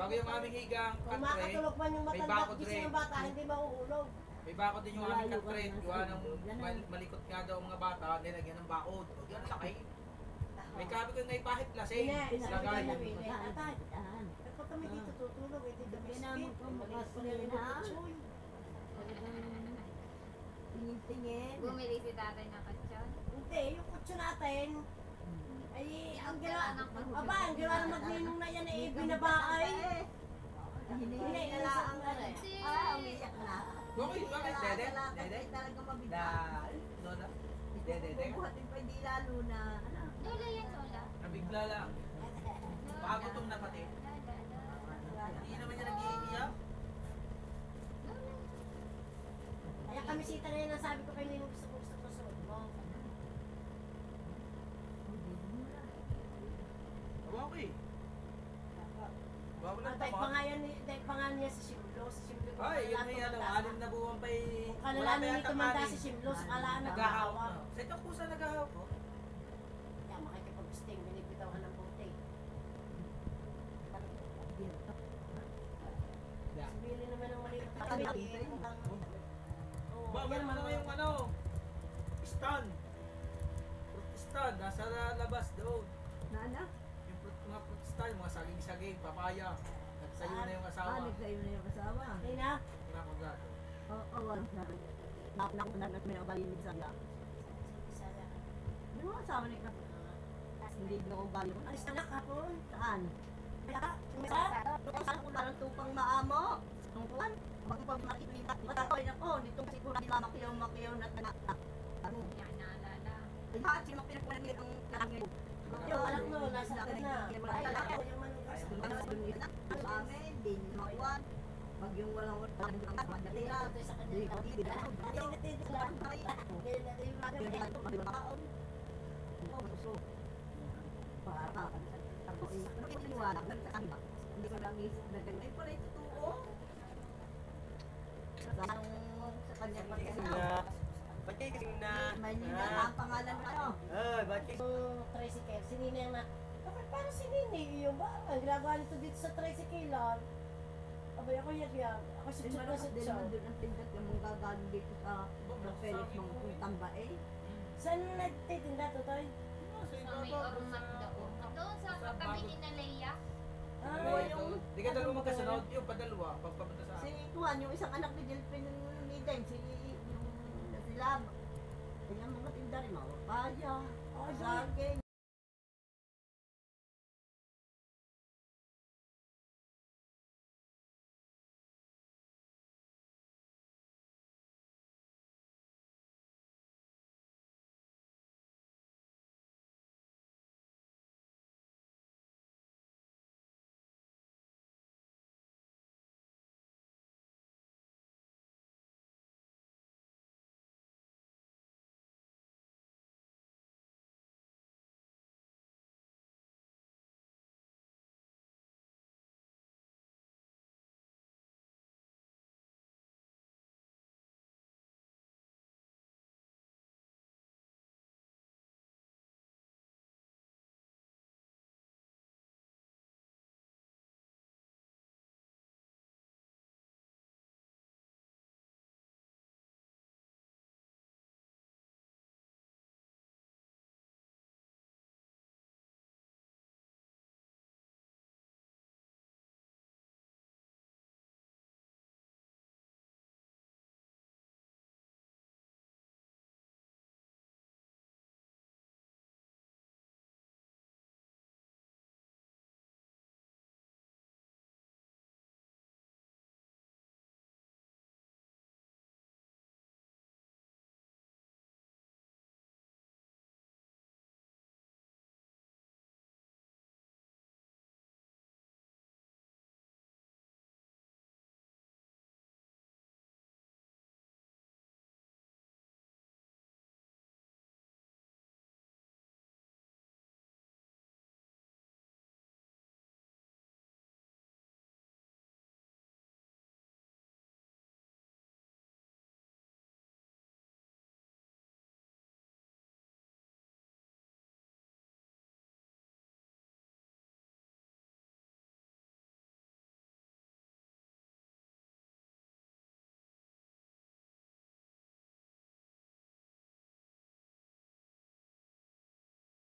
Bago yung aming higang Kung katre, makatulog man yung may matanda, bakod gising rin. ng bata, hindi mauulog. May bakod din yung aming Malayo katre. ka na Gawa sa ng ganun. malikot nga daw ang mga bata, nilagyan ng bakod. O yan, laki. May kabi ko na ipahit lasing. Hindi, Lagay. sabi ko na, Pagkaan. Kapag kami dito tutulog, hindi kami Hindi namin speed. kung Maliit pa makasali rin na. yung kutsoy. Tingin-tingin. Bumili si tatay ng katsyon. Hindi, yung kutso natin, ay, ang ginawa, Ang ginawa ng aba, ang ginawa ng magninong na yan ay binabaay. Hindi, Hinihila ang ano eh. Si- Umiyak na. Bakit? Dede? Dede? Talaga mabigla. Dahil, Lola? Dede? Bubuhatin pa hindi lalo na, ano. Lola yan, Lola. Nabigla lang. Baka gutom na pati. Hindi naman niya nag-iiyak. Kaya kami sita na yan ang sabi ko kay Ninong gusto ko suot mo. Awa ko eh. Bago lang Dahil pa tama. nga yan, dahil pa nga niya si Simlo. Si Simlo ko Ay, yun wala na yan. tumanda. 6 na buwan pa eh. Kalala na ni tumanda si Simlo, sa kalaan Naghahawak naghahawa. na. Sa itong pusa naghahawak ko. Kaya makikipag-sting, binibitaw ka ng puti. Bili naman ng maliit na kami. Ba, meron mo yung ano, stand. Fruit stand, nasa labas doon. Nana? Yung mga fruit stand, mga saging-saging, papaya. Nagsayo na yung asawa. Nagsayo na yung asawa. Ay na, Kinakagat. Oo, wala na. Nakunan at may nabalinig sa niya. isa lang. Yung mga asawa ni Kap. Hindi na ako bali. Alis na kapon. Saan? Kaya, Sa? Saan ko parang tupang maamo? Tungkuan? Bakit pag makikita? Matatoy na ko. Dito kasi kung nila makiyaw na tanak. Ano? Yan, naalala. Lahat sino pinagpunan niya ang kalangin. yung anak mo, nasa ka na. Ay, ako yung manugas. Sa amin, di nyo makuwan. Pag yung walang walang matira, di ko di na. Para tapos ano kiniliwanag sa kanila. Hindi ko lang isip na ganun. Ay, pala ito tuo. Sa kanya pa Ba't kayo kasing na... may nina ang pangalan na ano. Ba't kayo... Yung tricycle, si Nina na, bakit parang si Nina yung ba? Ang ginagawa nito dito sa tricycle lang. Abay ako yag-yag. Ako Ay, sutsup na malakas din naman sutsup. doon ang tindat ng mga gagaling dito sa Felix mga tamba eh. Saan nagtitinda to, Toy? Sa may ormat doon. Doon sa katabi ni na Leia. Ah, Di ka dalawa magkasunod, yung padalwa, pagpapunta sa Si akin. Tuan, yung isang anak ni Jelpin ni Deng, yung sila. Kanya mga tinda rin, mga papaya, saging.